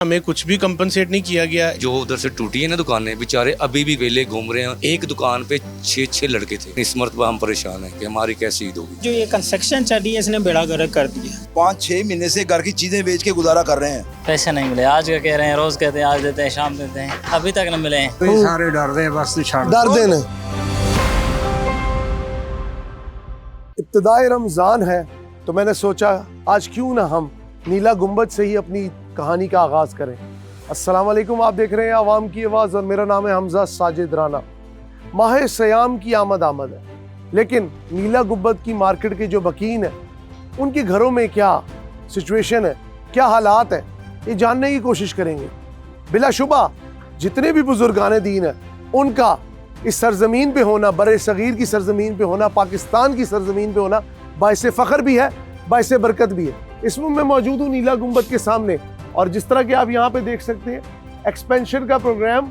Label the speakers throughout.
Speaker 1: हमें कुछ भी कंपनसेट नहीं किया गया।
Speaker 2: जो उधर से टूटी है ना दुकानें, बेचारे अभी भी वेले घूम रहे हैं। एक दुकान पे 6 लड़के थे। इस मर्तबा हम परेशान हैं कि हमारी कैसी ईद होगी।
Speaker 3: जो ये कंस्ट्रक्शन चल रही है इसने बेड़ा गर्क कर दिया।
Speaker 4: 5-6 महीने से घर की चीजें बेच के गुजारा कर रहे हैं।
Speaker 3: पैसे नहीं मिले, आज का कह रहे हैं, रोज कहते हैं, आज देते हैं, शाम देते हैं, अभी तक न मिले हैं।
Speaker 5: सारे डर रहे हैं, बस
Speaker 6: डर देने। इब्तिदाए रमज़ान है तो मैंने सोचा आज क्यों ना हम नीला गुंबद से ही अपनी कहानी का आगाज़ करें। अस्सलाम वालेकुम, आप देख रहे हैं आवाम की आवाज़ और मेरा नाम है हमजा साजिद राना। माह सयाम की आमद है, लेकिन नीला गुंबद की मार्केट के जो बकीन हैं उनके घरों में क्या सिचुएशन है, क्या हालात है, ये जानने की कोशिश करेंगे। बिलाशुबा जितने भी बुजुर्गान दीन हैं उनका इस सरजमीन पे होना, बरे सगीर की सरजमीन पे होना, पाकिस्तान की सरजमीन पे होना बाइसे फ़ख्र भी है, बाइसे बरकत भी है। इस वक्त मैं मौजूद हूँ नीला गुंबद के सामने और जिस तरह के आप यहाँ पे देख सकते हैं एक्सपेंशन का प्रोग्राम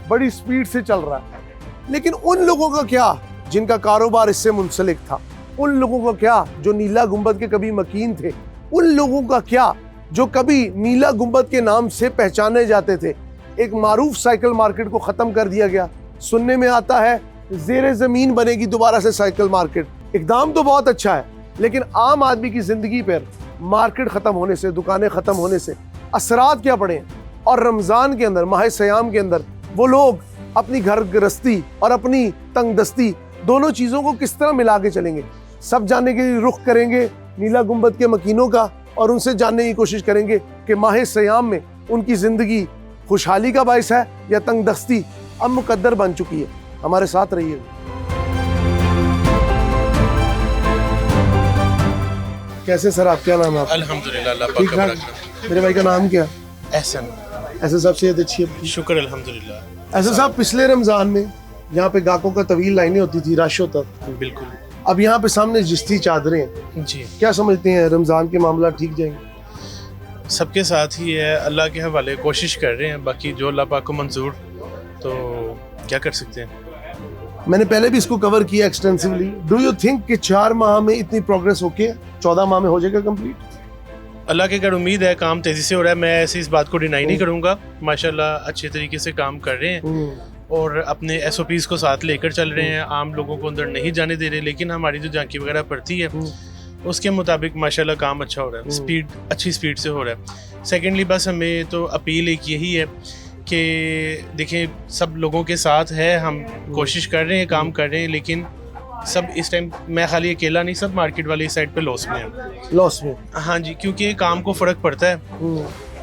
Speaker 6: बड़ी स्पीड से चल रहा है। लेकिन उन लोगों का क्या जिनका कारोबार इससे मुंसलिक था, उन लोगों का क्या जो नीला गुंबद के कभी मकीन थे, उन लोगों का क्या जो कभी नीला गुंबद के नाम से पहचाने जाते थे। एक मारूफ साइकिल मार्केट को ख़त्म कर दिया गया। सुनने में आता है ज़ेरे ज़मीन बनेगी दोबारा से साइकिल मार्केट। इक़दाम तो बहुत अच्छा है, लेकिन आम आदमी की ज़िंदगी पर मार्केट ख़त्म होने से, दुकानें ख़त्म होने से असरात क्या पड़े। और रमज़ान के अंदर, माह सयाम के अंदर वो लोग अपनी घर गृहस्थी और अपनी तंगदस्ती दोनों चीज़ों को किस तरह मिला के चलेंगे, सब जानने के लिए रुख करेंगे नीला गुंबद के मकीनों का और उनसे जानने की कोशिश करेंगे कि माह सयाम में उनकी ज़िंदगी खुशहाली का बायस है या तंगदस्ती अब मुकद्दर बन चुकी है। हमारे साथ रहिए। कैसे सर, आप क्या नाम है?
Speaker 1: अल्हम्दुलिल्लाह, अल्लाह
Speaker 6: ठीक
Speaker 1: पाक का
Speaker 6: ठाक।
Speaker 1: बरकत।
Speaker 6: मेरे भाई का नाम क्या?
Speaker 1: एहसन।
Speaker 6: ऐसे साहब सेहत अच्छी है?
Speaker 1: शुक्र अल्हम्दुलिल्लाह।
Speaker 6: ऐसे साहब पिछले रमज़ान में यहाँ पे गाहकों का तवील लाइनें होती थी राशों तक,
Speaker 1: बिल्कुल।
Speaker 6: अब यहाँ पे सामने जिस्ती चादरें हैं।
Speaker 1: जी,
Speaker 6: क्या समझते हैं रमज़ान के मामला ठीक जाएंगे?
Speaker 1: सबके साथ ही है, अल्लाह के हवाले कोशिश कर रहे हैं, बाकी जो अल्लाह पाक को मंजूर, तो क्या कर सकते हैं।
Speaker 6: मैंने पहले भी इसको कवर किया एक्सटेंसिवली। डू यू थिंक कि 4 माह में इतनी प्रोग्रेस होके 14 माह में हो जाएगा कंप्लीट?
Speaker 1: अल्लाह के अगर उम्मीद है, काम तेज़ी से हो रहा है, मैं ऐसे इस बात को डिनाई नहीं करूँगा। माशाल्लाह अच्छे तरीके से काम कर रहे हैं और अपने SOPs को साथ लेकर चल रहे हैं। आम लोगों को अंदर नहीं जाने दे रहे, लेकिन हमारी जो झांकी वगैरह पड़ती है उसके मुताबिक माशाल्लाह काम अच्छा हो रहा है, स्पीड अच्छी स्पीड से हो रहा है। सेकेंडली बस हमें तो अपील एक यही है कि देखें, सब लोगों के साथ है, हम कोशिश कर रहे हैं, काम कर रहे हैं, लेकिन सब इस टाइम, मैं खाली अकेला नहीं, सब मार्केट वाले इस साइड पे लॉस में है।
Speaker 6: लॉस में?
Speaker 1: हाँ जी, क्योंकि काम को फ़र्क पड़ता है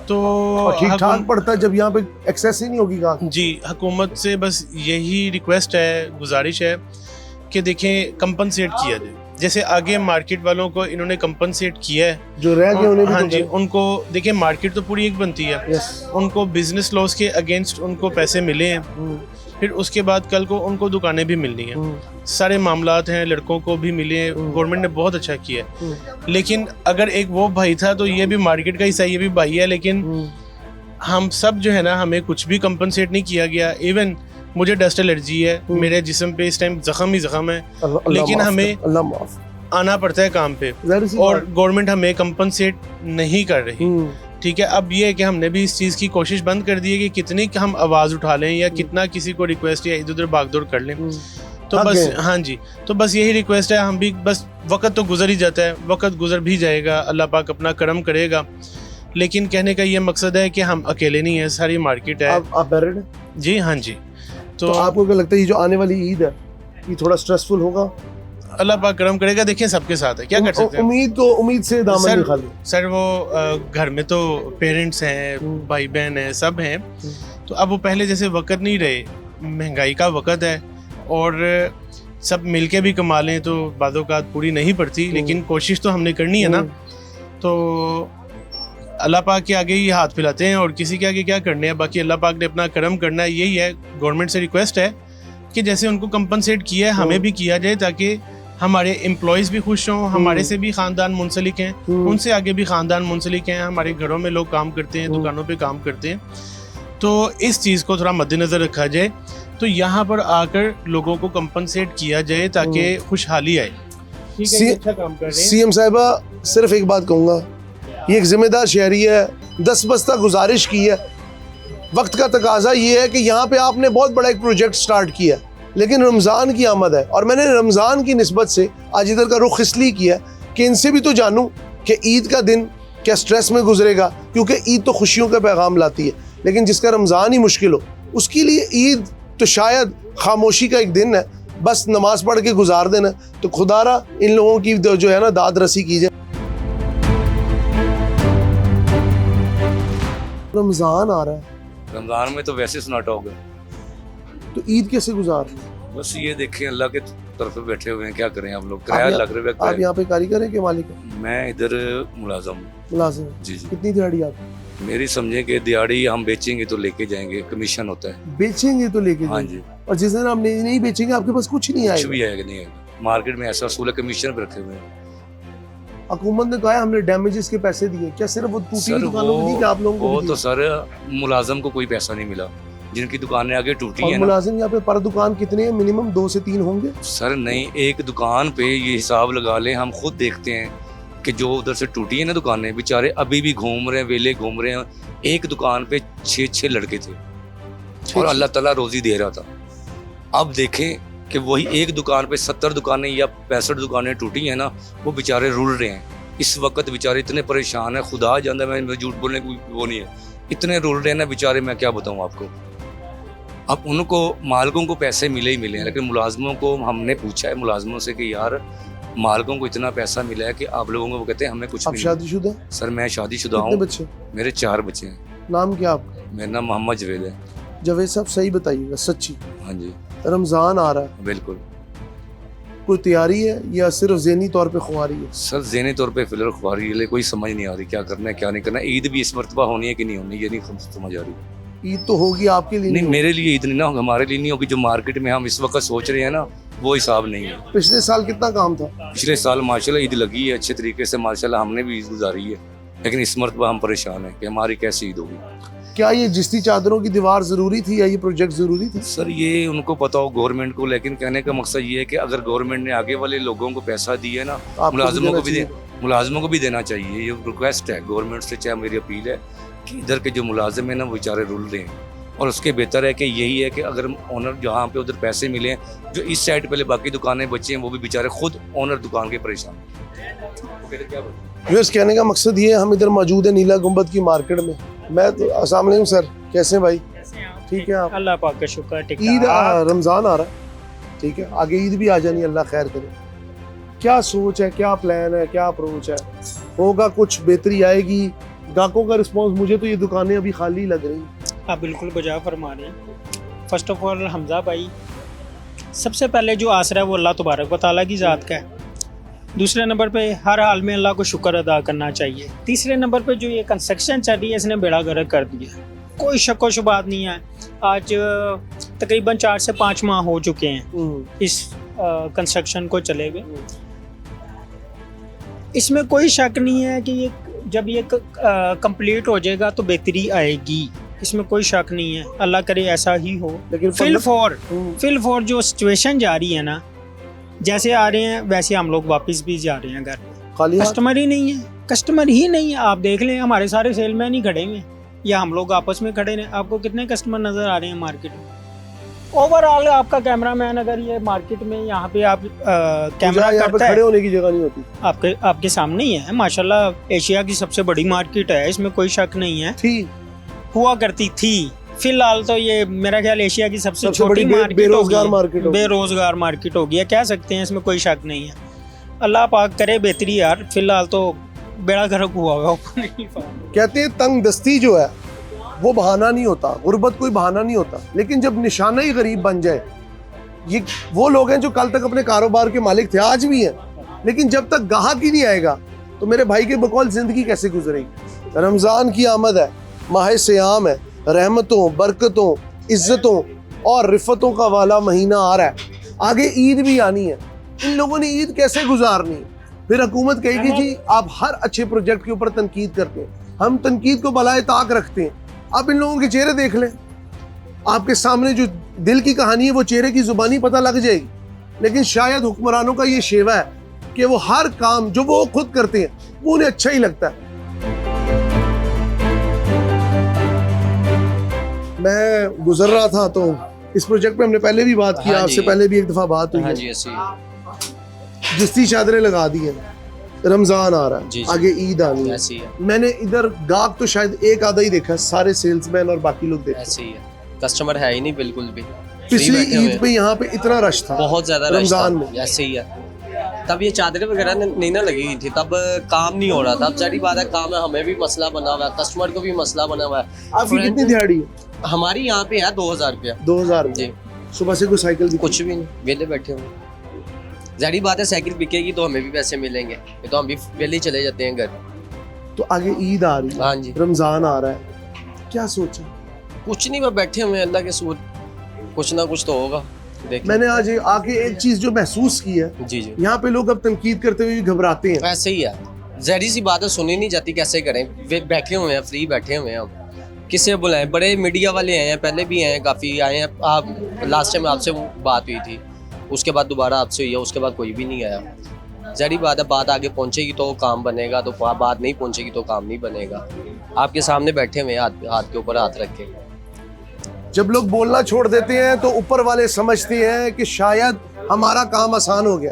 Speaker 1: तो
Speaker 6: ठीक ठाक पड़ता है जब यहाँ पे एक्सेस ही नहीं होगी गाहक।
Speaker 1: जी, हुकूमत से बस यही रिक्वेस्ट है, गुजारिश है कि देखें कंपनसेट किया जाए। जैसे आगे मार्केट वालों को इन्होंने कंपनसेट किया है,
Speaker 6: जो रह गए उन्हें भी
Speaker 1: हाँ
Speaker 6: तो
Speaker 1: जी,
Speaker 6: करें।
Speaker 1: उनको देखिए मार्केट तो पूरी एक बनती है।
Speaker 6: यस।
Speaker 1: उनको बिजनेस लॉस के अगेंस्ट उनको पैसे मिले हैं, फिर उसके बाद कल को उनको दुकानें भी मिलनी हैं, सारे मामलात हैं, लड़कों को भी मिले हैं, गवर्नमेंट ने बहुत अच्छा किया है। लेकिन अगर एक वो भाई था तो ये भी मार्केट का हिस्सा, ये भी भाई है, लेकिन हम सब जो है ना, हमें कुछ भी कंपनसेट नहीं किया गया। इवन मुझे डस्ट एलर्जी है, मेरे जिस्म पे इस टाइम जख्म ही जख्म है, लेकिन हमें आना पड़ता है काम पे और गवर्नमेंट हमें कंपनसेट नहीं कर रही। ठीक है, अब ये है कि हमने भी इस चीज़ की कोशिश बंद कर दी है कि कितनी हम आवाज़ उठा लें या कितना किसी को रिक्वेस्ट या इधर उधर भागदौड़ कर लें। तो बस हाँ जी, तो बस यही रिक्वेस्ट है। हम भी बस, वक्त तो गुजर ही जाता है, वक्त गुजर भी जाएगा, अल्लाह पाक अपना करम करेगा, लेकिन कहने का ये मकसद है कि हम अकेले नहीं हैं, सारी मार्केट है।
Speaker 6: आप मैरिड हैं?
Speaker 1: जी हाँ जी।
Speaker 6: तो आपको क्या लगता है ये जो आने वाली ईद है ये थोड़ा स्ट्रेसफुल होगा?
Speaker 1: अल्लाह पाक करम करेगा, देखिए सबके साथ है, क्या कर सकते हैं।
Speaker 6: उम्मीद से दामन नहीं खाली।
Speaker 1: सर वो घर में तो पेरेंट्स हैं, भाई बहन हैं, सब हैं, तो अब वो पहले जैसे वक्त नहीं रहे, महंगाई का वक्त है और सब मिलके भी कमा लें तो बादों का पूरी नहीं पड़ती, लेकिन कोशिश तो हमने करनी है ना। तो अल्लाह पाक के आगे ही हाथ फैलाते हैं और किसी के आगे क्या करने हैं, बाकी अल्लाह पाक ने अपना करम करना है। यही है, गवर्नमेंट से रिक्वेस्ट है कि जैसे उनको कंपनसेट किया है हमें भी किया जाए, ताकि हमारे एम्प्लॉयज़ भी खुश हों, हमारे से भी ख़ानदान मुंसलिक हैं, उनसे आगे भी ख़ानदान मुंसलिक हैं, हमारे घरों में लोग काम करते हैं, दुकानों पे काम करते हैं, तो इस चीज़ को थोड़ा मद्देनज़र रखा जाए। तो यहाँ पर आकर लोगों को कंपनसेट किया जाए ताकि खुशहाली आए। ठीक है, अच्छा काम कर रहे हैं।
Speaker 6: CM साहिबा, सिर्फ एक बात कहूँगा, ये एक जिम्मेदार शहरी है, 10 बस्ता गुजारिश की है। वक्त का तकाजा ये है कि यहाँ पे आपने बहुत बड़ा एक प्रोजेक्ट स्टार्ट किया, लेकिन रमज़ान की आमद है और मैंने रमज़ान की निस्बत से आज इधर का रुख इसलिए किया कि इनसे भी तो जानूँ कि ईद का दिन क्या स्ट्रेस में गुजरेगा, क्योंकि ईद तो खुशियों का पैगाम लाती है, लेकिन जिसका रमज़ान ही मुश्किल हो उसके लिए ईद तो शायद खामोशी का एक दिन है, बस नमाज पढ़ के गुजार देना। तो खुदारा इन लोगों की जो है ना दाद रसी कीजिए। रमज़ान आ रहा है
Speaker 2: रमज़ान में तो वैसे सन्नाटा होगा,
Speaker 6: तो ईद कैसे गुजार रहे हैं?
Speaker 2: बस ये देखें अल्लाह के तरफ बैठे हुए हैं, क्या करें आप लोग, किराया लग रहा है।
Speaker 6: आप यहाँ पे कारीगर हैं कि मालिक हैं?
Speaker 2: मैं इधर मुलाजम हूँ।
Speaker 6: मुलाजिम?
Speaker 2: जी जी।
Speaker 6: कितनी दिहाड़ी आप
Speaker 2: मेरी समझे कि दिहाड़ी हम बेचेंगे तो लेके जाएंगे, कमीशन होता है।
Speaker 6: बेचेंगे तो लेके
Speaker 2: हाँ
Speaker 6: जाएंगे।
Speaker 2: जी।
Speaker 6: और जिस दिन आप नहीं बेचेंगे आपके पास कुछ नहीं
Speaker 2: कुछ
Speaker 6: आएगा।
Speaker 2: भी आएगा नहीं आएगा, मार्केट में ऐसा असूल है, कमीशन पे रखे हुए हैं।
Speaker 6: हुकूमत ने कहा है हमने डैमेजेस के पैसे दिए, क्या सिर्फ वो टूटी
Speaker 2: सर
Speaker 6: दुकानों में नहीं कि आप लोगों को
Speaker 2: वो
Speaker 6: भी
Speaker 2: तो
Speaker 6: दिए?
Speaker 2: सर मुलाजम को कोई पैसा नहीं मिला, जिनकी दुकानें आगे टूटी
Speaker 6: और
Speaker 2: है ना।
Speaker 6: मुलाजिम यहाँ पे पर दुकान कितने हैं? मिनिमम 2 से 3 होंगे।
Speaker 2: सर नहीं, एक दुकान पे ये हिसाब लगा लें, हम खुद देखते हैं कि जो उधर से टूटी है ना दुकानें, बेचारे अभी भी घूम रहे हैं, वेले घूम रहे हैं। एक दुकान पे 6 लड़के थे और अल्लाह ताला रोजी दे रहा था। अब देखें कि वही एक दुकान पे 70 दुकानें या 65 दुकानें टूटी हैं ना, वो बेचारे रुल रहे हैं। इस वक्त बेचारे इतने परेशान हैं, खुदा जानता है, मैं झूठ बोलने की वो नहीं है, इतने रुल रहे हैं ना बेचारे, मैं क्या बताऊँ आपको। अब उनको मालिकों को पैसे मिले ही मिले हैं, लेकिन मुलाजमों को हमने पूछा है मुलाजमों से कि यार मालिकों को इतना पैसा मिला है कि आप लोगों को, वो कहते हैं हमें कुछ
Speaker 6: आप
Speaker 2: नहीं
Speaker 6: शादीशुदा?
Speaker 2: मिला। सर मैं शादीशुदा
Speaker 6: कितने
Speaker 2: हूँ,
Speaker 6: बच्चे?
Speaker 2: मेरे 4 बच्चे हैं।
Speaker 6: नाम क्या आपका?
Speaker 2: मेरा नाम मोहम्मद जवेद है।
Speaker 6: जवेद साहब सही बताइएगा, सच्ची।
Speaker 2: हाँ जी
Speaker 6: रमज़ान आ रहा है,
Speaker 2: बिल्कुल।
Speaker 6: कोई तैयारी है या सिर्फ ज़हनी तौर पे ख्वारी है?
Speaker 2: सर ज़हनी तौर पे फिलहाल खुआरी है, कोई समझ नहीं आ रही क्या करना है क्या नहीं करना है। ईद भी इस मरतबा होनी है कि नहीं होनी, ये नहीं समझ आ रही।
Speaker 6: ईद तो होगी आपके लिए,
Speaker 2: नहीं मेरे लिए ईद नहीं ना, हमारे लिए नहीं होगी। जो मार्केट में हम इस वक्त सोच रहे हैं ना, वो हिसाब नहीं है।
Speaker 6: पिछले साल कितना काम था?
Speaker 2: पिछले साल माशाल्लाह ईद लगी है अच्छे तरीके से, माशाल्लाह हमने भी ईद गुजारी है, लेकिन इस मरतबा हम परेशान हैं कि हमारी कैसी ईद होगी।
Speaker 6: क्या ये जिस्ती चादरों की दीवार ज़रूरी थी या ये प्रोजेक्ट ज़रूरी था?
Speaker 2: सर ये उनको पता हो गवर्नमेंट को, लेकिन कहने का मकसद ये है कि अगर गवर्नमेंट ने आगे वाले लोगों को पैसा दिया है ना, मुलाजमों को भी देना चाहिए। ये रिक्वेस्ट है गवर्नमेंट से, चाहे मेरी अपील है कि इधर के जो मुलाजिम है ना वो बेचारे रुल रहे हैं, और उसके बेहतर है कि यही है कि अगर ओनर जहाँ पे उधर पैसे मिले हैं, जो इस साइड पहले बाकी दुकानें बची हैं वो भी बेचारे खुद ओनर दुकान के परेशान हैं।
Speaker 6: व्यूअर्स, कहने का मकसद ये है, हम इधर मौजूद है नीला गुंबद की मार्केट में। मैं तो अस्सलाम वालेकुम सर, कैसे हैं भाई? ठीक है आप?
Speaker 3: अल्लाह पाक का शुक्र।
Speaker 6: ईद रमज़ान आ रहा है, ठीक है, आगे ईद भी आ जानी, अल्लाह खैर करे। क्या सोच है, क्या प्लान है, क्या अप्रोच है? होगा कुछ बेहतरी आएगी? ग्राहकों का रिस्पॉन्स, मुझे तो ये दुकानें अभी खाली लग रही हैं।
Speaker 5: आप बिल्कुल बजा फरमा रहे हैं। फ़र्स्ट ऑफ ऑल हमज़ा भाई, सबसे पहले जो आसरा है वो अल्लाह तबारक व तआला की ज़ात का है। दूसरे नंबर पे हर हाल में अल्लाह को शुक्र अदा करना चाहिए। तीसरे नंबर पे जो ये कंस्ट्रक्शन चल रही है, इसने बेड़ा गर्क कर दिया, कोई शक व शुबात नहीं है। आज तकरीबन 4 से 5 माह हो चुके हैं इस कंस्ट्रक्शन को चले हुए। इसमें कोई शक नहीं है कि ये जब ये कंप्लीट हो जाएगा तो बेहतरी आएगी, इसमें कोई शक नहीं है। अल्लाह करे ऐसा ही हो।
Speaker 6: लेकिन
Speaker 5: फिल फॉर जो सिचुएशन जा रही है ना, जैसे आ रहे हैं वैसे हम लोग वापस भी जा रहे हैं घर पे।
Speaker 6: खाली
Speaker 5: कस्टमर ही नहीं है, कस्टमर ही नहीं है। आप देख लें, हमारे सारे सेलमैन ही खड़े हुए या हम लोग आपस में खड़े हैं। आपको कितने कस्टमर नजर आ रहे हैं मार्केट में? ओवरऑल आपका कैमरामैन अगर ये मार्केट में यहाँ पे आप कैमरा करता
Speaker 6: खड़े
Speaker 5: है,
Speaker 6: होने की जगह नहीं होती।
Speaker 5: आपके सामने ही है। माशाल्लाह एशिया की सबसे बड़ी मार्केट है, इसमें कोई शक नहीं है।
Speaker 6: थी,
Speaker 5: हुआ करती थी, फिलहाल तो ये मेरा ख्याल एशिया की सबसे छोटी
Speaker 6: बड़ी
Speaker 5: मार्केट
Speaker 6: बेरोजगार मार्केट होगी।
Speaker 5: बेरोजगार मार्केट होगी, कह सकते हैं, इसमें कोई शक नहीं है। अल्लाह पाक करे बेहतरी यार। फिलहाल तो बेड़ा गर्क हुआ हुआ
Speaker 6: कहते हैं तंग दस्ती जो है वो बहाना नहीं होता, गुर्बत कोई बहाना नहीं होता, लेकिन जब निशाना ही गरीब बन जाए, ये वो लोग हैं जो कल तक अपने कारोबार के मालिक थे, आज भी हैं, लेकिन जब तक गाहक ही नहीं आएगा तो मेरे भाई के बकौल जिंदगी कैसे गुजरेगी? रमज़ान की आमद है, माह सियाम है, रहमतों, बरकतों, इज्जतों और रिफतों का वाला महीना आ रहा है, आगे ईद भी आनी है। इन लोगों ने ईद कैसे गुजारनी? फिर हुकूमत कहेगी जी आप हर अच्छे प्रोजेक्ट के ऊपर तनकीद करते हैं, हम तनकीद को बलाए ताक रखते हैं। आप इन लोगों के चेहरे देख लें, आपके सामने जो दिल की कहानी है वो चेहरे की जुबानी पता लग जाएगी। लेकिन शायद हुक्मरानों का ये शेवा है कि वो हर काम जो वो खुद करते हैं वो उन्हें अच्छा ही लगता है। मैं गुजर रहा था तो इस प्रोजेक्ट पे हमने पहले भी बात की,
Speaker 7: हाँ
Speaker 6: आपसे
Speaker 7: जी।
Speaker 6: पहले भी एक दफा बात हुई
Speaker 7: हाँ
Speaker 6: है।
Speaker 7: जी ऐसे ही है।
Speaker 6: जिस्ती चादरें लगा दी हैं, रमजान आ रहा है,
Speaker 7: जी, जी।
Speaker 6: आगे ईद आनी है।
Speaker 7: ऐसे ही है,
Speaker 6: मैंने इधर गाहक तो शायद एक आधा ही देखा, सारे सेल्समैन और बाकी लोग देखे।
Speaker 7: ऐसे ही है। कस्टमर है ही नहीं बिल्कुल भी।
Speaker 6: पिछली
Speaker 7: फ्री बैठे हुए
Speaker 6: ईद
Speaker 7: हैं।
Speaker 6: पे यहाँ पे इतना रश था,
Speaker 7: बहुत ज्यादा रश
Speaker 6: रमजान
Speaker 7: था।
Speaker 6: में।
Speaker 7: ऐसे ही है। तब ये चादरें वगैरह नहीं ना लगी हुई थी, तब काम नहीं हो रहा था। अब सारी बात है, काम है, हमें भी मसला बना हुआ है, कस्टमर को भी मसला बना हुआ है।
Speaker 6: आपकी कितनी दिहाड़ी है?
Speaker 7: हमारी यहाँ पे है 2000 रुपया
Speaker 6: 2000 में।
Speaker 7: जी।
Speaker 6: सुबह से कोई साइकिल भी
Speaker 7: कुछ भी नहीं, वेले बैठे हुए। जारी बात है, साइकिल बिकेगी तो हमें भी पैसे मिलेंगे, ये तो हम भी वेले चले जाते हैं घर।
Speaker 6: तो आगे ईद आ रही है,
Speaker 7: हाँ जी।
Speaker 6: रमजान आ रहा है, क्या सोचा?
Speaker 7: कुछ नहीं, मैं बैठे हुए हैं, अल्लाह के सूर, कुछ ना कुछ तो होगा। देखिए।
Speaker 6: मैंने आज आके एक चीज जो महसूस की है,
Speaker 7: जी जी
Speaker 6: यहाँ पे लोग अब तनकीद करते हुए भी घबराते हैं।
Speaker 7: ऐसे ही है, जहरी सी बात है, सुनी नहीं जाती, कैसे करें। वे बैठे हुए हैं, फ्री बैठे हुए हैं हम, किसे बुलाएं? बड़े मीडिया वाले आए हैं, पहले भी आए हैं, काफ़ी आए हैं। आप लास्ट टाइम आपसे बात हुई थी, उसके बाद दोबारा आपसे हुई है, उसके बाद कोई भी नहीं आया। जहरी बात है, बात आगे पहुंचेगी तो काम बनेगा, तो बात नहीं पहुंचेगी तो काम नहीं बनेगा। आपके सामने बैठे हुए हैं, हाथ के ऊपर हाथ रख के।
Speaker 6: जब लोग बोलना छोड़ देते हैं तो ऊपर वाले समझते हैं कि शायद हमारा काम आसान हो गया,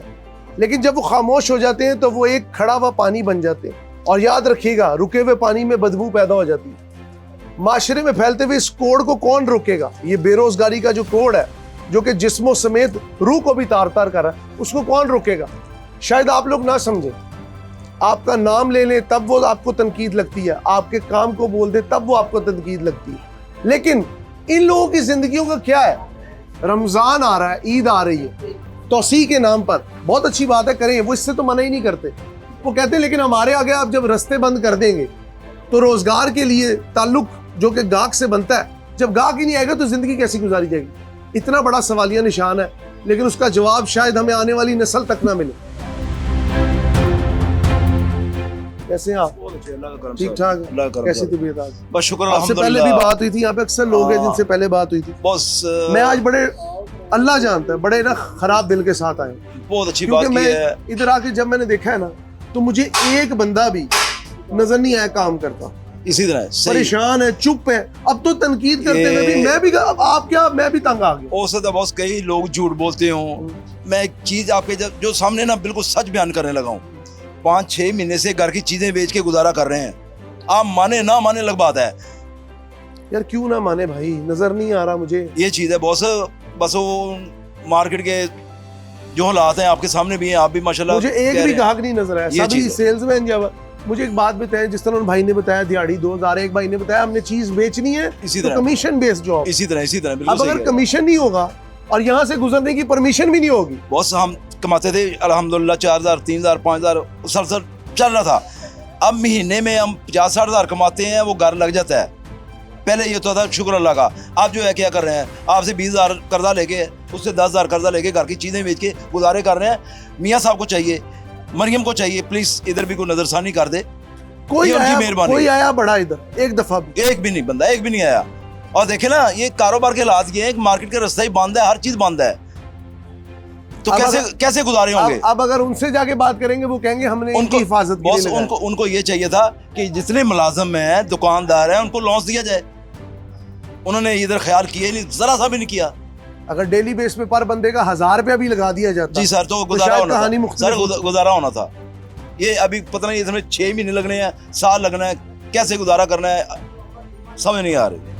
Speaker 6: लेकिन जब वो खामोश हो जाते हैं तो वो एक खड़ा हुआ पानी बन जाते हैं। और याद रखिएगा, रुके हुए पानी में बदबू पैदा हो जाती है। माशरे में फैलते हुए इस कोड़ को कौन रोकेगा? ये बेरोजगारी का जो कोड़ है, जो कि जिस्मों समेत रूह को भी तार तार कर रहा है, उसको कौन रोकेगा? शायद आप लोग ना समझें, आपका नाम ले लें तब वो आपको तनकीद लगती है, आपके काम को बोल दे तब वो आपको तनकीद लगती है। लेकिन इन लोगों की जिंदगियों का क्या है? रमजान आ रहा है, ईद आ रही है, तौसी के नाम पर बहुत अच्छी बात है, करें, वो इससे तो मना ही नहीं करते। वो कहते हैं लेकिन हमारे आगे आप जब रास्ते बंद कर देंगे तो रोजगार के लिए ताल्लुक जो कि गाहक से बनता है, जब गाहक ही नहीं आएगा तो जिंदगी कैसी गुजारी जाएगी? इतना बड़ा सवालिया निशान है, लेकिन उसका जवाब शायद हमें आने वाली नस्ल तक ना मिले। कैसे हैं आप? ठीक ठाक? कैसी तबीयत आज?
Speaker 4: बस शुक्र
Speaker 6: आपसे पहले भी बात हुई थी, यहाँ पे अक्सर लोग हैं जिनसे पहले बात हुई थी।
Speaker 4: बॉस
Speaker 6: मैं आज बड़े, अल्लाह जानता है, बड़े ना खराब दिल के साथ आया हूं।
Speaker 4: बहुत अच्छी बात
Speaker 6: क्योंकि
Speaker 4: की है।
Speaker 6: मैं इधर आके जब मैंने देखा है ना, तो मुझे एक बंदा भी नजर नहीं आया काम करता।
Speaker 4: इसी तरह सही।
Speaker 6: परेशान है, चुप है। अब तो तनकीद करते हुए भी मैं भी, अब आप क्या, मैं भी तंग आ गया।
Speaker 4: हो सकता है बॉस कई लोग झूठ बोलते हों। मैं एक चीज आपके जो सामने ना बिल्कुल सच बयान करने लगा हूँ। 5-6 महीने से घर की चीजें बेच के गुजारा कर रहे हैं। आप माने ना माने अलग बात है।
Speaker 6: यार क्यों ना माने भाई, नजर नहीं आ रहा मुझे।
Speaker 4: ये चीज है बॉस, बस वो मार्केट के जो हालात हैं आपके सामने भी हैं, आप भी माशाल्लाह
Speaker 6: मुझे एक
Speaker 4: कह
Speaker 6: भी
Speaker 4: रहे हैं।
Speaker 6: ग्राहक नहीं नजर आया,
Speaker 4: ये
Speaker 6: सभी
Speaker 4: चीज़ है।
Speaker 6: सेल्समैन। जब मुझे एक बात बताया, जिस तरह उन भाई ने बताया दिहाड़ी 2000, एक भाई ने बताया हमने चीज बेचनी है
Speaker 4: इसी
Speaker 6: तो
Speaker 4: तरह
Speaker 6: कमीशन बेस्ड जॉब।
Speaker 4: इसी तरह
Speaker 6: अब
Speaker 4: बिल्कुल
Speaker 6: अगर
Speaker 4: सही है।
Speaker 6: कमीशन नहीं होगा और यहाँ से गुजरने की परमिशन भी नहीं होगी,
Speaker 4: बॉस हम कमाते थे अल्हम्दुलिल्लाह 4000, 3000, 5000 सर चल रहा था। अब महीने में हम 50-60 हज़ार कमाते हैं, वो घर लग जाता है। पहले ये होता था शुक्र अल्लाह का। आप जो है क्या कर रहे हैं, आपसे 20,000 कर्जा लेके, उससे 10,000 कर्जा लेके घर की चीज़ें बेच के गुजारे कर रहे हैं। मियाँ साहब को चाहिए, मरियम को चाहिए, प्लीज़ इधर भी कोई नज़रसानी कर दे।
Speaker 6: कोई
Speaker 4: ये उनकी
Speaker 6: आया,
Speaker 4: मेहरबानी।
Speaker 6: कोई आया बड़ा इधर एक दफा भी?
Speaker 4: एक भी नहीं बंदा, एक भी नहीं आया। और देखे ना, ये कारोबार के हालात ये हैं कि मार्केट का रास्ता ही बंद है, हर चीज़ बंद है, तो
Speaker 6: अब
Speaker 4: कैसे गुजारे होंगे?
Speaker 6: अब अगर उनसे जाके बात करेंगे वो कहेंगे हमने उनकी हिफाजत के लिए
Speaker 4: बॉस
Speaker 6: लगाया।
Speaker 4: उनको ये चाहिए था कि जितने मुलाजम हैं, दुकानदार हैं, उनको लॉन्च दिया जाए। उन्होंने इधर ख्याल किया ही नहीं, जरा सा भी नहीं किया।
Speaker 6: अगर डेली बेस पे पर बंदे का 1000 रुपया भी लगा दिया जाता
Speaker 4: जी सर, तो गुजारा
Speaker 6: शायद
Speaker 4: होना
Speaker 6: कहानी
Speaker 4: था
Speaker 6: मुख्तलिफ
Speaker 4: सर,
Speaker 6: होती।
Speaker 4: गुजारा होना था। ये अभी पता नहीं इसमें 6 महीने लगने हैं, साल लगना है, कैसे गुजारा करना है समझ नहीं आ रही।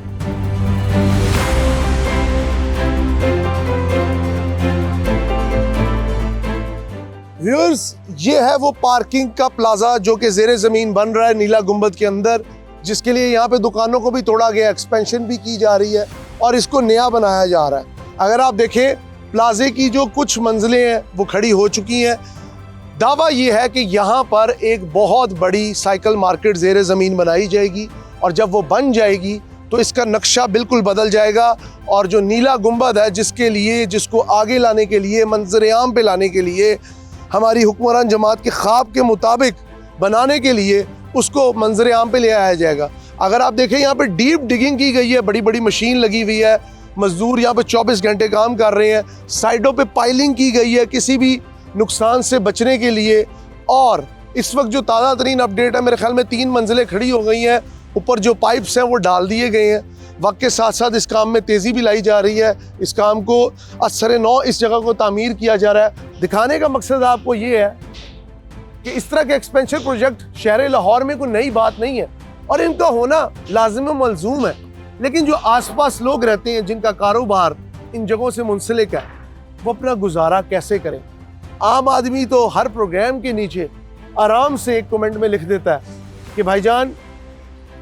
Speaker 6: व्यूअर्स, ये है वो पार्किंग का प्लाजा जो कि ज़ेरे ज़मीन बन रहा है नीला गुंबद के अंदर, जिसके लिए यहाँ पे दुकानों को भी तोड़ा गया, एक्सपेंशन भी की जा रही है और इसको नया बनाया जा रहा है। अगर आप देखें, प्लाजे की जो कुछ मंजिलें हैं वो खड़ी हो चुकी हैं। दावा ये है कि यहाँ पर एक बहुत बड़ी साइकिल मार्केट ज़ेरे ज़मीन बनाई जाएगी और जब वो बन जाएगी तो इसका नक्शा बिल्कुल बदल जाएगा और जो नीला गुंबद है, जिसको आगे लाने के लिए, मंजर आम पे लाने के लिए, हमारी हुक्मरान जमात के ख्वाब के मुताबिक बनाने के लिए, उसको मंजर आम पे ले आया जाएगा। अगर आप देखें, यहाँ पे डीप डिगिंग की गई है, बड़ी बड़ी मशीन लगी हुई है, मजदूर यहाँ पे 24 घंटे काम कर रहे हैं, साइडों पे पाइलिंग की गई है किसी भी नुकसान से बचने के लिए। और इस वक्त जो ताज़ा तरीन अपडेट है, मेरे ख्याल में 3 मंजिलें खड़ी हो गई हैं, ऊपर जो पाइप्स हैं वो डाल दिए गए हैं। वक्त के साथ साथ इस काम में तेज़ी भी लाई जा रही है। इस काम को असर नौ इस जगह को तामीर किया जा रहा है। दिखाने का मकसद आपको ये है कि इस तरह के एक्सपेंशन प्रोजेक्ट शहर लाहौर में कोई नई बात नहीं है और इनका होना लाजिम व मलजूम है। लेकिन जो आसपास लोग रहते हैं जिनका कारोबार इन जगहों से मुंसलिक है, वो अपना गुजारा कैसे करें? आम आदमी तो हर प्रोग्राम के नीचे आराम से एक कमेंट में लिख देता है कि भाईजान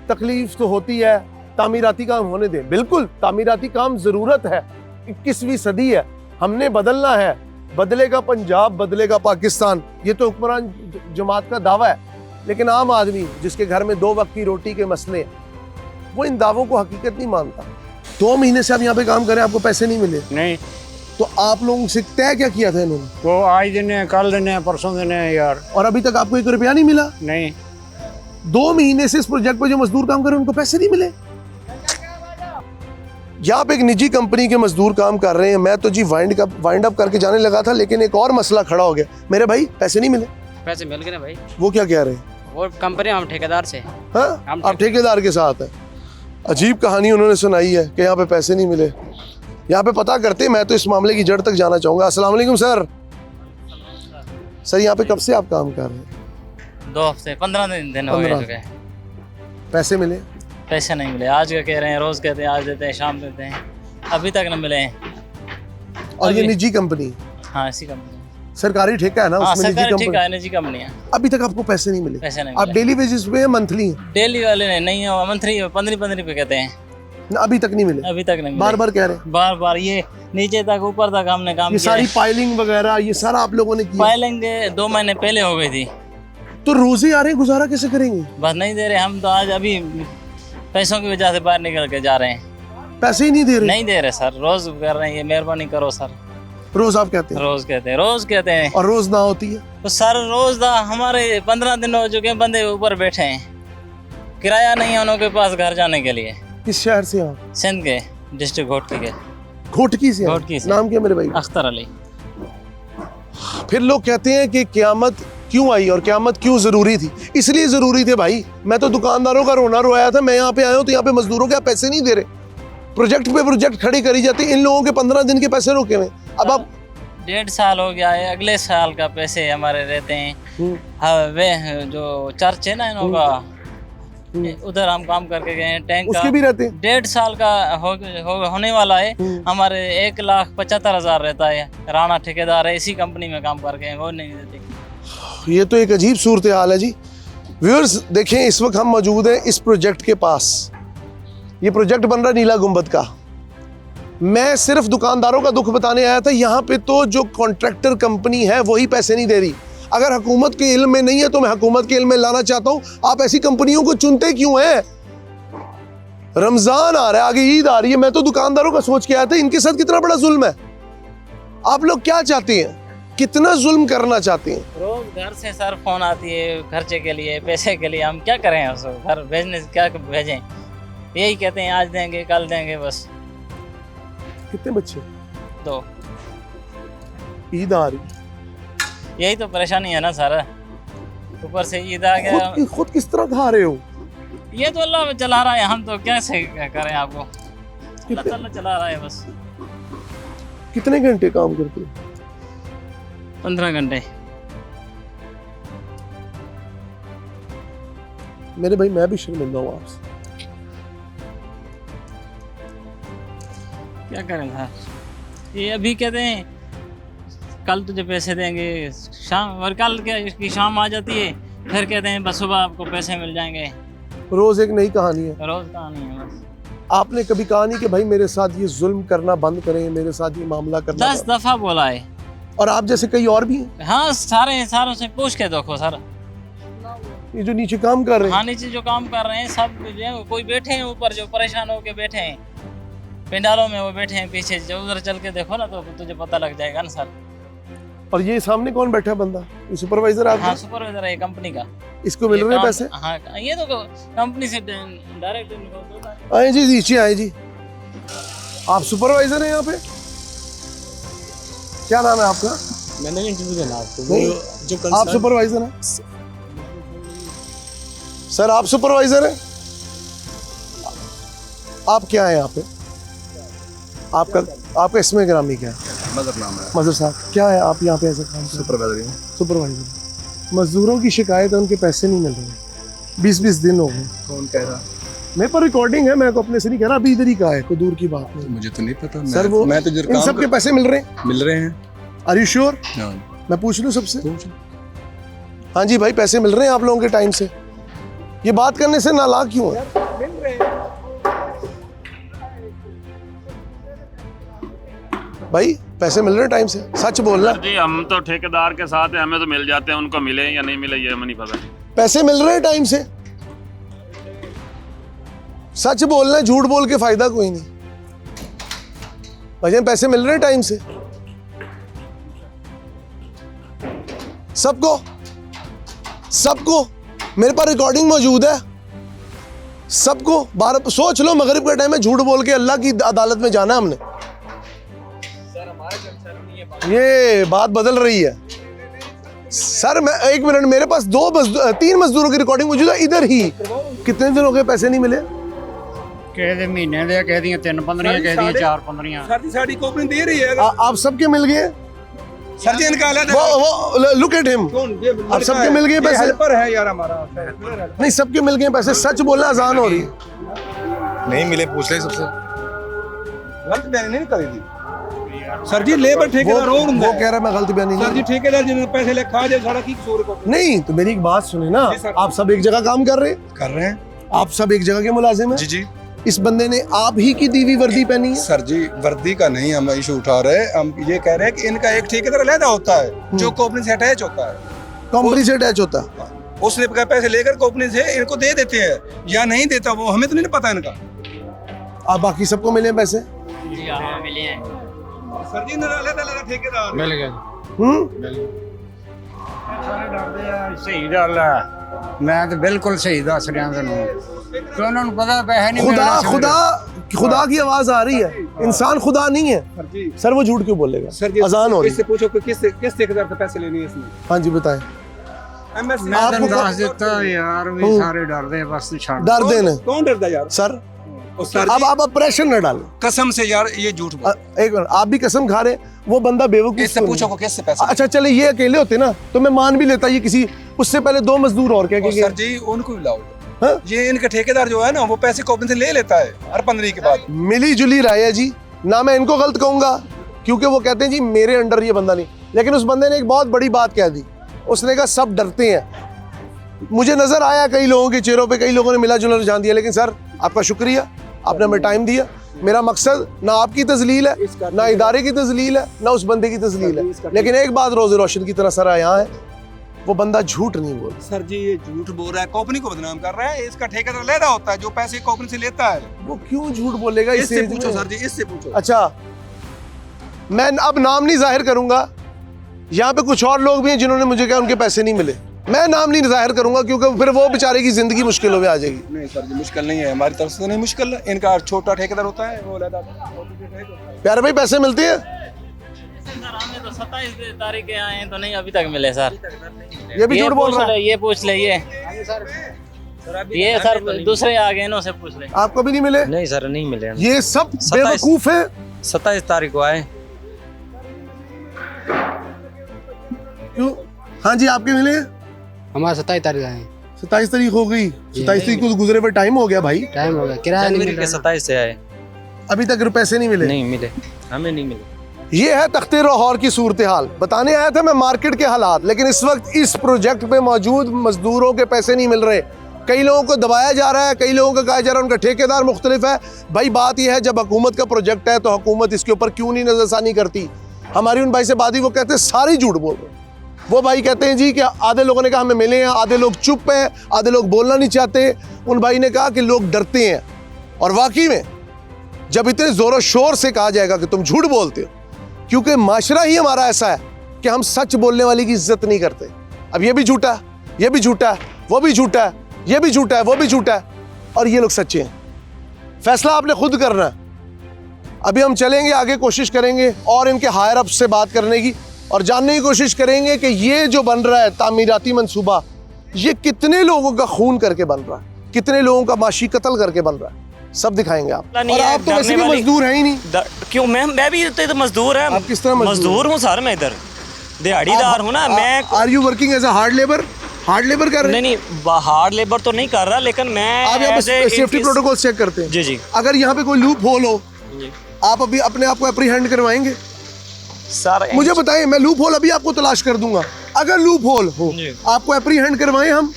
Speaker 6: तकलीफ तो होती है, तामीराती काम होने दें। बिल्कुल, तामीराती काम ज़रूरत है, 21वीं सदी है, हमने बदलना है। बदलेगा पंजाब, बदलेगा पाकिस्तान, ये तो हुक्मरान जमात का दावा है। लेकिन आम आदमी जिसके घर में 2 वक्त की रोटी के मसले हैं, वो इन दावों को हकीकत नहीं मानता। 2 महीने से आप यहाँ पे काम करें, आपको पैसे नहीं मिले?
Speaker 8: नहीं,
Speaker 6: तो आप लोगों से तय क्या किया था इन्होंने?
Speaker 8: वो आज देने, कल देने, परसों देने यार।
Speaker 6: और अभी तक आपको 1 रुपया नहीं मिला?
Speaker 8: नहीं।
Speaker 6: 2 महीने से इस प्रोजेक्ट पे जो मजदूर काम कर रहे हैं उनको पैसे नहीं मिले। यहाँ पे एक निजी कंपनी के मजदूर काम कर रहे हैं। मैं तो जी वाइंड अप करके जाने लगा था, लेकिन एक और मसला खड़ा हो गया। मेरे भाई पैसे नहीं मिले।
Speaker 9: पैसे मिल गए भाई।
Speaker 6: वो क्या कह रहे हैं?
Speaker 9: वो कंपनी हम ठेकेदार से।
Speaker 6: हाँ, आप ठेकेदार के साथ है। अजीब कहानी उन्होंने सुनाई है कि यहाँ पे पैसे नहीं मिले। यहाँ पे पता करते, मैं तो इस मामले की जड़ तक जाना चाहूँगा। अस्सलाम वालेकुम सर। सर यहाँ पे कब से आप काम कर रहे हैं?
Speaker 3: 2 हफ्ते 15 दिन हो गए।
Speaker 6: पैसे मिले?
Speaker 3: पैसे नहीं मिले। आज का कह रहे हैं, रोज़ कहते हैं आज देते हैं, शाम देते हैं, अभी तक न मिले हैं।
Speaker 6: और ये निजी कंपनी?
Speaker 3: हाँ, इसी कंपनी।
Speaker 6: सरकारी ठेका है ना?
Speaker 3: हाँ,
Speaker 6: उसमें
Speaker 3: निजी कंपनी है।
Speaker 6: अभी तक आपको पैसे नहीं मिले?
Speaker 3: पैसे नहीं
Speaker 6: आप
Speaker 3: मिले।
Speaker 6: डेली बेसिस पे मंथली हैं?
Speaker 3: डेली वाले नहीं है, मंथली 15 रुपये कहते हैं।
Speaker 6: अभी तक नहीं मिले?
Speaker 3: अभी तक नहीं मिले।
Speaker 6: बार बार कह रहे हैं?
Speaker 3: बार बार। ये नीचे तक ऊपर तक हमने काम
Speaker 6: ये
Speaker 3: किया।
Speaker 6: सारी पाइलिंग वगैरह ये सारा आप लोगों ने किया?
Speaker 3: पाइलिंग 2 महीने पहले हो गई थी।
Speaker 6: तो रोजे आ रहे हैं, गुजारा कैसे करेंगे?
Speaker 3: बस नहीं दे रहे हम तो। आज अभी पैसों की वजह से बाहर निकल के जा रहे हैं।
Speaker 6: पैसे ही नहीं दे रहे?
Speaker 3: नहीं दे रहे सर, रोज कर रहे हैं। ये मेहरबानी करो सर।
Speaker 6: रोज आप कहते हैं?
Speaker 3: रोज कहते हैं।
Speaker 6: और रोज ना होती है
Speaker 3: तो सर रोज दा हमारे 15 दिन हो चुके हैं, बंदे ऊपर बैठे हैं, किराया नहीं है उनके पास घर जाने के लिए।
Speaker 6: किस शहर से आप?
Speaker 3: सिंध के डिस्ट्रिक्ट घोटकी के।
Speaker 6: घोटकी से?
Speaker 3: घोटकी से।
Speaker 6: नाम क्या मेरे भाई?
Speaker 3: अख्तर अली।
Speaker 6: फिर लोग कहते हैं कि क़यामत क्यों आई और क़यामत क्यों ज़रूरी थी? इसलिए ज़रूरी थे भाई। मैं तो दुकानदारों का रोना रोया था। मैं यहाँ पे आया हूँ तो यहाँ पे मजदूरों के पैसे नहीं दे रहे, प्रोजेक्ट पे प्रोजेक्ट खड़ी करी जाती है। इन लोगों के 15 दिन के पैसे रोके हुए। अब आप
Speaker 3: 1.5 साल हो गया है, अगले साल का पैसे हमारे रहते हैं। हाँ, वे जो चर्च है ना इन्हों का, उधर हम काम करके गए हैं। टैंक
Speaker 6: उसके भी रहते हैं?
Speaker 3: 1.5 साल का होने वाला है। हमारे 1,75,000 रहता है। राणा ठेकेदार है, इसी कंपनी में काम करके हैं, वो नहीं देते।
Speaker 6: ये तो एक अजीब सूरत हाल है जी। व्यूअर्स देखें, इस वक्त हम मौजूद हैं इस प्रोजेक्ट के पास। ये प्रोजेक्ट बन रहा नीला गुंबद का। मैं सिर्फ दुकानदारों का दुख बताने आया था। यहाँ पे तो जो कॉन्ट्रैक्टर कंपनी है वही पैसे नहीं दे रही। अगर हुकूमत के इल्म में नहीं है तो मैं हुकूमत के इल्म में लाना चाहता हूँ। आप ऐसी कंपनियों को चुनते क्यों हैं? रमजान आ रहा है, आगे ईद आ रही है। मैं तो दुकानदारों का सोच के आया था, इनके साथ कितना बड़ा जुल्म है। आप लोग क्या चाहते हैं? कितना जुल्म करना चाहते हैं?
Speaker 3: रोज घर से सर फोन आती है खर्चे के लिए, पैसे के लिए। हम क्या करें उसको? घर भेजने क्या भेजें? यही कहते हैं आज देंगे, कल देंगे, बस।
Speaker 6: कितने बच्चे?
Speaker 3: 2।
Speaker 6: ईद आ रही,
Speaker 3: यही तो परेशानी है ना सर। ऊपर से ईद आ गया।
Speaker 6: खुद किस तरह खा रहे हो?
Speaker 3: ये तो अल्लाह चला रहा है, हम तो कैसे करें? आपको अल्लाह ताला चला रहा है बस।
Speaker 6: कितने घंटे काम करते हो?
Speaker 3: 15 घंटे।
Speaker 6: मेरे भाई मैं भी शर्मिंदा हूँ आपसे।
Speaker 3: क्या करें सर? ये अभी कहते हैं कल तुझे पैसे देंगे, शाम, और कल क्या इसकी शाम आ जाती है, फिर कहते हैं बस सुबह आपको पैसे मिल जाएंगे।
Speaker 6: रोज एक नई कहानी है।
Speaker 3: रोज कहानी है बस।
Speaker 6: आपने कभी कहा नहीं कि भाई मेरे साथ ये जुल्म करना बंद करें, मेरे साथ ये मामला करना?
Speaker 3: 10 दफा बोला है।
Speaker 6: और आप जैसे कई और भी हैं?
Speaker 3: हाँ, सारों से पूछ के देखो सर।
Speaker 6: ये जो नीचे काम कर रहे हैं?
Speaker 3: हाँ, नीचे जो काम कर रहे हैं सब कोई बैठे हैं ऊपर, जो परेशान होके बैठे हैं पंडालों में, वो बैठे हैं पीछे। जो उधर चल के देखो ना तो तुझे पता लग जाएगा ना सर।
Speaker 6: और ये सामने कौन बैठा बंदा? ये सुपरवाइजर आपका?
Speaker 3: हाँ, सुपरवाइजर है कंपनी का।
Speaker 6: इसको मिल रहे हैं पैसे?
Speaker 3: हाँ, ये तो कंपनी से डायरेक्ट।
Speaker 6: आए जी, नीचे आए जी। आप सुपरवाइजर हैं यहाँ पे? क्या नाम है आपका?
Speaker 10: मैंने इंटरव्यू देना आपको।
Speaker 6: जो आप सुपरवाइजर हैं? सर आप सुपरवाइजर हैं? आप क्या हैं यहाँ पे? आपका इसमें ग्रामी क्या है?
Speaker 4: मजहब नाम है,
Speaker 6: मजहर साहब क्या है आप यहाँ पे ऐसा काम कर? सुपरवाइजर। मजदूरों की शिकायत है उनके पैसे नहीं मिल रहे, 20-20 दिन हो गए।
Speaker 4: कौन कह रहा?
Speaker 6: मेरे पर रिकॉर्डिंग है, मैं को अपने से नहीं कह रहा, अभी इधर ही का है, कोई दूर की बात नहीं।
Speaker 4: मुझे तो नहीं पता
Speaker 6: सर वो
Speaker 4: मैं तो
Speaker 6: इन सबके पैसे मिल रहे हैं?
Speaker 4: मिल रहे हैं।
Speaker 6: Are you sure? मैं पूछ लूँ सबसे? हाँ जी भाई, पैसे मिल रहे हैं आप लोगों के टाइम से? ये बात करने से नालायक क्यों है? भाई पैसे मिल रहे हैं टाइम से, सच बोलना।
Speaker 11: जी हम तो ठेकेदार के साथ हैं, हमें तो मिल जाते हैं, उनको मिले या नहीं मिले ये हमें नहीं पता।
Speaker 6: पैसे मिल रहे हैं टाइम से, सच बोलना, झूठ बोल के फायदा कोई नहीं। भाई पैसे मिल रहे हैं टाइम से सबको मेरे पास रिकॉर्डिंग मौजूद है सबको। बार सोच लो, मगरिब का टाइम है, झूठ बोल के अल्लाह की अदालत में जाना हमने। ये बात बदल रही है सर। मैं एक मिनट, मेरे पास 3 मजदूरों की रिकॉर्डिंग मौजूद है इधर ही। कितने दिन हो गए पैसे नहीं मिले?
Speaker 8: कहते महीने दे, कह दिया 3-15, कह दिया 4-15।
Speaker 4: सर जी साड़ी कंपनी दे रही है।
Speaker 6: आप सबके मिल गए?
Speaker 4: सर जी इनका
Speaker 6: वो लुक एट हिम, आप सबके मिल गए पैसे?
Speaker 4: हेल्पर है यार हमारा।
Speaker 6: नहीं, सबके मिल गए पैसे, सच बोलना आसान हो रही है।
Speaker 4: नहीं मिले, पूछ ले सबसे। गलत बयानी नहीं करी थी सर जी। लेबर ठेकेदार वो
Speaker 6: कह रहा है मैं गलत बयानी
Speaker 4: सर जी। ठेकेदार जिन्होंने पैसे ले खा जाए सारा की कसूर को
Speaker 6: नहीं। तो मेरी एक बात सुने ना, आप सब एक जगह काम कर रहे हैं, आप सब एक जगह के मुलाजिम हैं।
Speaker 4: जी जी।
Speaker 6: इस बंदे ने आप ही की दी हुई वर्दी पहनी है?
Speaker 4: सर जी वर्दी का नहीं हम इशू उठा रहे, हम ये कह रहे हैं कि इनका एक ठेकेदार अलग होता है जो कंपनी से अटैच होता है।
Speaker 6: कंपनी से अटैच होता है?
Speaker 4: उसने पैसे लेकर कंपनी से इनको दे देते हैं या नहीं देता, वो हमें तो नहीं पता इनका।
Speaker 6: आप बाकी सबको मिले पैसे?
Speaker 9: जी हाँ मिले हैं
Speaker 4: सर जी अलग ठेकेदार
Speaker 10: मिल गया।
Speaker 8: सही गल है, मैं तो बिल्कुल सही दस रहा तेनों। तो उन्होंने पता पैसे नहीं मिलने।
Speaker 6: खुदा की आवाज आ रही है, इंसान खुदा नहीं है। सर वो झूठ क्यों बोलेगा?
Speaker 4: सर जी
Speaker 6: अजान हो रही है।
Speaker 4: इससे पूछो कि किस ठेकेदार से पैसे लेने हैं इसने।
Speaker 6: हाँ जी बताएं।
Speaker 8: मैं तेन दस देता यार, भी सारे डरते हैं, बस छाड़
Speaker 6: डर देने।
Speaker 4: कौन डरता यार?
Speaker 6: सर अब आप प्रेशर न डालें,
Speaker 4: कसम से यार ये झूठ बोल।
Speaker 6: एक मिनट, आप भी कसम खा रहे, वो बंदा बेवकूफ।
Speaker 4: इससे पूछो को किससे पैसे।
Speaker 6: अच्छा चले, ये अकेले होते ना तो मैं मान भी लेता, ये किसी उससे पहले 2 मजदूर और क्या
Speaker 4: सर जी उनको भी लाओ। ये इनका ठेकेदार जो है ना वो पैसे कंपनी से ले लेता है हर 15 के बाद।
Speaker 6: मिली जुली राय है जी, ना मैं इनको गलत कहूंगा क्योंकि वो कहते हैं जी मेरे अंडर ये बंदा नहीं, लेकिन उस बंदे ने एक बहुत बड़ी बात कह दी। उसने कहा सब डरते हैं। मुझे नजर आया कई लोगों के चेहरों पे, कई लोगों ने मिला जुला रुझान दिया, लेकिन सर आपका शुक्रिया, आपने हमें टाइम दिया। मेरा मकसद ना आपकी तजलील है, ना इदारे की तजलील है, ना उस बंदे की तजलील है, लेकिन एक बात रोज़ रोशन की तरह सर यहाँ है, वो बंदा झूठ नहीं बोल।
Speaker 4: सर जी ये झूठ बोल रहा है, कंपनी को बदनाम कर रहा है। इसका ठेकेदार लेता होता है जो पैसे कंपनी से लेता है।
Speaker 6: वो क्यों झूठ बोलेगा?
Speaker 4: इससे पूछो सर जी, इससे पूछो।
Speaker 6: अच्छा मैं अब नाम नहीं जाहिर करूंगा, यहाँ पे कुछ और लोग भी हैं जिन्होंने मुझे कहा उनके पैसे नहीं मिले। मैं नाम नहीं जाहिर करूंगा क्योंकि फिर वो बेचारे की जिंदगी मुश्किलों में आ जाएगी।
Speaker 4: नहीं सर जी मुश्किल नहीं है, हमारी तरफ से नहीं मुश्किल है। इनका छोटा ठेकेदार होता है वो लेता।
Speaker 6: प्यारे भाई पैसे मिलते हैं?
Speaker 3: हमें तो 27 तारीख के आए हैं तो नहीं अभी तक मिले सर।
Speaker 6: ये भी झूठ बोल रहा है।
Speaker 3: ये पूछ ले, ये सर दूसरे आ गए, इन्हों से पूछ ले।
Speaker 6: आपको भी नहीं मिले?
Speaker 10: नहीं सर नहीं मिले।
Speaker 6: ये सब बेवकूफ है।
Speaker 10: 27 तारीख को आए।
Speaker 6: क्यों? हाँ जी आपके मिले?
Speaker 10: हमारा 27 तारीख आए।
Speaker 6: 27 तारीख हो गई, 27 तारीख को गुजरे पर टाइम हो गया भाई।
Speaker 10: टाइम हो गया, किराया नहीं मिला। 27 से आए,
Speaker 6: अभी तक पैसे नहीं मिले?
Speaker 10: नहीं मिले, हमें नहीं मिले।
Speaker 6: ये है तख्ते लाहौर की सूरत हाल। बताने आया था मैं मार्केट के हालात, लेकिन इस वक्त इस प्रोजेक्ट पे मौजूद मजदूरों के पैसे नहीं मिल रहे। कई लोगों को दबाया जा रहा है, कई लोगों को कहा जा रहा है उनका ठेकेदार मुख्तलिफ है। भाई बात यह है जब हुकूमत का प्रोजेक्ट है तो हुकूमत इसके ऊपर क्यों नहीं नजरसानी करती? हमारी उन भाई से बात ही, वो कहते हैं सारी झूठ बोल रहे। वो भाई कहते हैं जी कि आधे लोगों ने कहा हमें मिले हैं, आधे लोग चुप हैं, आधे लोग बोलना नहीं चाहते। उन भाई ने कहा कि लोग डरते हैं, और वाकई में जब इतने ज़ोरों शोर से कहा जाएगा कि तुम झूठ बोलते हो, क्योंकि माशरा ही हमारा ऐसा है कि हम सच बोलने वाले की इज्जत नहीं करते। अब ये भी झूठा, ये भी झूठा, वो भी झूठा, ये भी झूठा है, वो भी झूठा है, और ये लोग सच्चे हैं। फैसला आपने खुद करना है। अभी हम चलेंगे आगे, कोशिश करेंगे और इनके हायर अप से बात करने की, और जानने की कोशिश करेंगे कि ये जो बन रहा है तामीराती मंसूबा, ये कितने लोगों का खून करके बन रहा है, कितने लोगों का माशी कत्ल करके बन रहा है। सब दिखाएंगे आप।
Speaker 3: नहीं
Speaker 6: और
Speaker 3: है,
Speaker 6: आप तो वैसे
Speaker 3: डरने
Speaker 6: भी
Speaker 3: वाली-
Speaker 6: मजदूर है ही नहीं।
Speaker 3: क्यों मैं भी तो मजदूर है।
Speaker 6: आप किस तरह
Speaker 3: मजदूर हूँ सर, मैं इधर दिहाड़ीदार हूँ ना मैं।
Speaker 6: Are you working as a hard labour कर रहे हैं?
Speaker 3: नहीं हार्ड लेबर तो नहीं कर रहा, लेकिन मैं
Speaker 6: आप यहाँ पे सेफ्टी प्रोटोकॉल चेक करते हैं?
Speaker 3: जी जी।
Speaker 6: अगर यहाँ पे कोई लूप होल हो, आप अभी अपने आप को अप्रीहेंड करवाएंगे?
Speaker 3: सर
Speaker 6: मुझे बताइए, मैं लूप होल अभी आपको तलाश कर दूंगा। अगर लूप होल हो, आपको अप्रीहेंड करवाएं हम?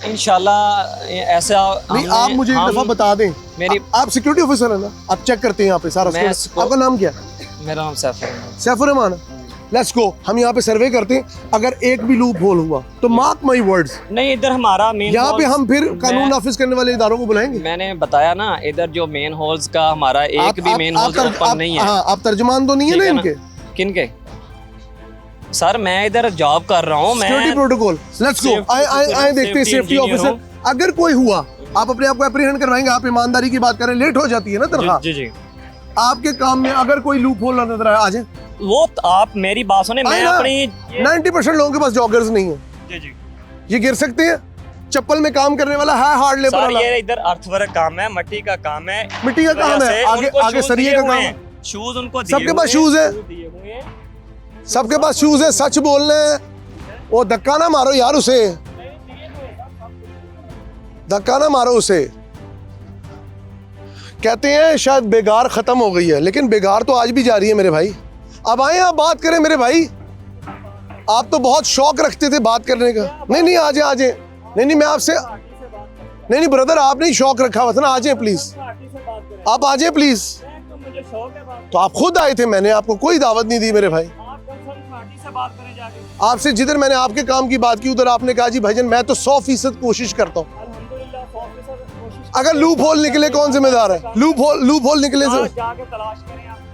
Speaker 3: इंशाल्लाह ऐसा
Speaker 6: नहीं, आप मुझे एक दफा बता दें।
Speaker 3: मेरी
Speaker 6: आप सिक्योरिटी ऑफिसर है ना, आप चेक करते हैं यहाँ पे सारा। आपका नाम क्या है?
Speaker 3: मेरा नाम
Speaker 6: सैफुर रहमान। लेट्स गो, हम यहाँ पे सर्वे करते हैं। अगर एक भी लूप होल हुआ तो मार्क माई वर्ड्स,
Speaker 3: नहीं इधर हमारा मेन
Speaker 6: यहाँ पे हम फिर कानून नाफिज करने वाले इदारों को बुलाएंगे।
Speaker 3: मैंने बताया ना, इधर जो मेन होल्स का हमारा एक भी मेन होल्स ओपन नहीं है।
Speaker 6: हाँ, आप तर्जुमान तो नहीं है ना इनके?
Speaker 3: किनके? सर मैं इधर जॉब कर रहा हूँ।
Speaker 6: Security protocol. लेट्स गो, आए देखते हैं सेफ्टी ऑफिसर। अगर कोई हुआ, आप अपने आप को अप्रीहेंड करवाएंगे? आप ईमानदारी की बात करें, लेट हो जाती है ना तनख्वाह।
Speaker 3: जी जी।
Speaker 6: आपके काम में अगर कोई लूप होल नजर आए, आ जाए।
Speaker 3: वो आप मेरी बात सुने, मैं अपनी
Speaker 6: 90% लोगों के पास जॉगर्स नहीं है।
Speaker 3: जी जी।
Speaker 6: ये गिर सकते हैं? चप्पल में काम करने वाला है, हार्ड लेबर वाला।
Speaker 3: ये इधर अर्थवर्क काम है, मट्टी का काम है।
Speaker 6: मिट्टी का काम है, आगे सरिये का काम है।
Speaker 3: शूज उनको
Speaker 6: सबके पास शूज है, सबके पास शूज है। सच बोलना है, वो धक्का ना मारो यार उसे, धक्का ना मारो उसे। कहते हैं शायद बेगार खत्म हो गई है, लेकिन बेगार तो आज भी जारी है मेरे भाई। अब आए आप बात करें मेरे भाई। आप तो बहुत शौक रखते थे बात करने का। नहीं आ जाए। नहीं मैं आपसे नहीं ब्रदर, आप नहीं शौक रखा हुआ था ना। आ जाए प्लीज, आप आ जाए प्लीज। तो आप खुद आए थे, मैंने आपको कोई दावत नहीं दी मेरे भाई। आपसे जिधर मैंने आपके काम की बात की, उधर आपने कहा जी भाईजान मैं तो 100% कोशिश करता हूँ। अगर लूप होल निकले कौन जिम्मेदार है? लूप होल निकले से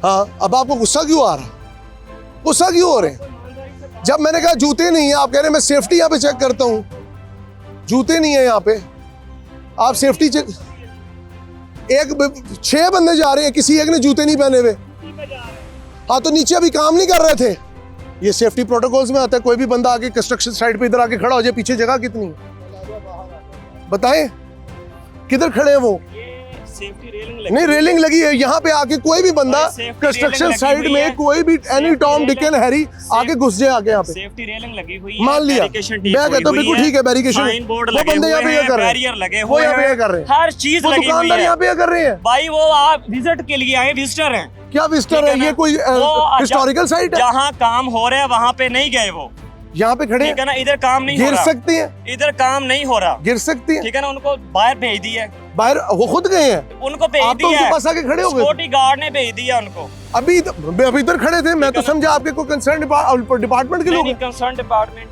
Speaker 6: हाँ, अब आपको गुस्सा क्यों आ रहा? गुस्सा क्यों हो रहे? जब मैंने कहा जूते नहीं है, आप कह रहे हैं मैं सेफ्टी यहाँ पे चेक करता हूँ। जूते नहीं है यहाँ पे, आप सेफ्टी चेक। 6 बंदे जा रहे हैं, किसी एक ने जूते नहीं पहने हुए। हाँ तो नीचे अभी काम नहीं कर रहे थे। ये सेफ्टी प्रोटोकॉल्स में आता है। कोई भी बंदा आके कंस्ट्रक्शन साइट पे इधर आके खड़ा हो जाए, पीछे जगह कितनी है बताएं? किधर खड़े हैं वो? नहीं रेलिंग लगी है यहाँ पे। आके कोई भी बंदा कंस्ट्रक्शन साइट में, कोई भी any Tom Dick and Harry आगे घुस जाए आगे यहाँ पे।
Speaker 3: सेफ्टी रेलिंग लगी हुई है,
Speaker 6: मान लिया, मैं कहता हूँ बिल्कुल ठीक है, बैरिकेशन। वो बंदे यहाँ पे ये कर रहे हैं, वो यहाँ पे ये कर रहे हैं,
Speaker 3: हर चीज लगी हुई है।
Speaker 6: दुकानदार यहाँ पे ये कर रहे हैं
Speaker 3: भाई। वो आप विजिट के लिए आए, विजिटर हैं।
Speaker 6: क्या विजिटर है? ये कोई हिस्टोरिकल साइट है?
Speaker 3: जहाँ काम हो रहा है वहाँ पे नहीं गए वो,
Speaker 6: यहाँ पे खड़े
Speaker 3: ठीक है ना। इधर काम नहीं हो
Speaker 6: गिर
Speaker 3: रहा,
Speaker 6: सकते हैं,
Speaker 3: इधर काम नहीं हो रहा,
Speaker 6: गिर सकती है,
Speaker 3: ठीक है ना। उनको बाहर भेज दिया,
Speaker 6: बाहर वो खुद गए हैं,
Speaker 3: उनको भेज
Speaker 6: आप तो
Speaker 3: दिया।
Speaker 6: उनके पास आके खड़े हो गए।
Speaker 3: सिक्योरिटी गार्ड ने भेज दिया उनको।
Speaker 6: अभी इधर खड़े थे, मैं तो समझा आपके कोई कंसर्न डिपार्टमेंट के लोग हैं।
Speaker 3: Concern department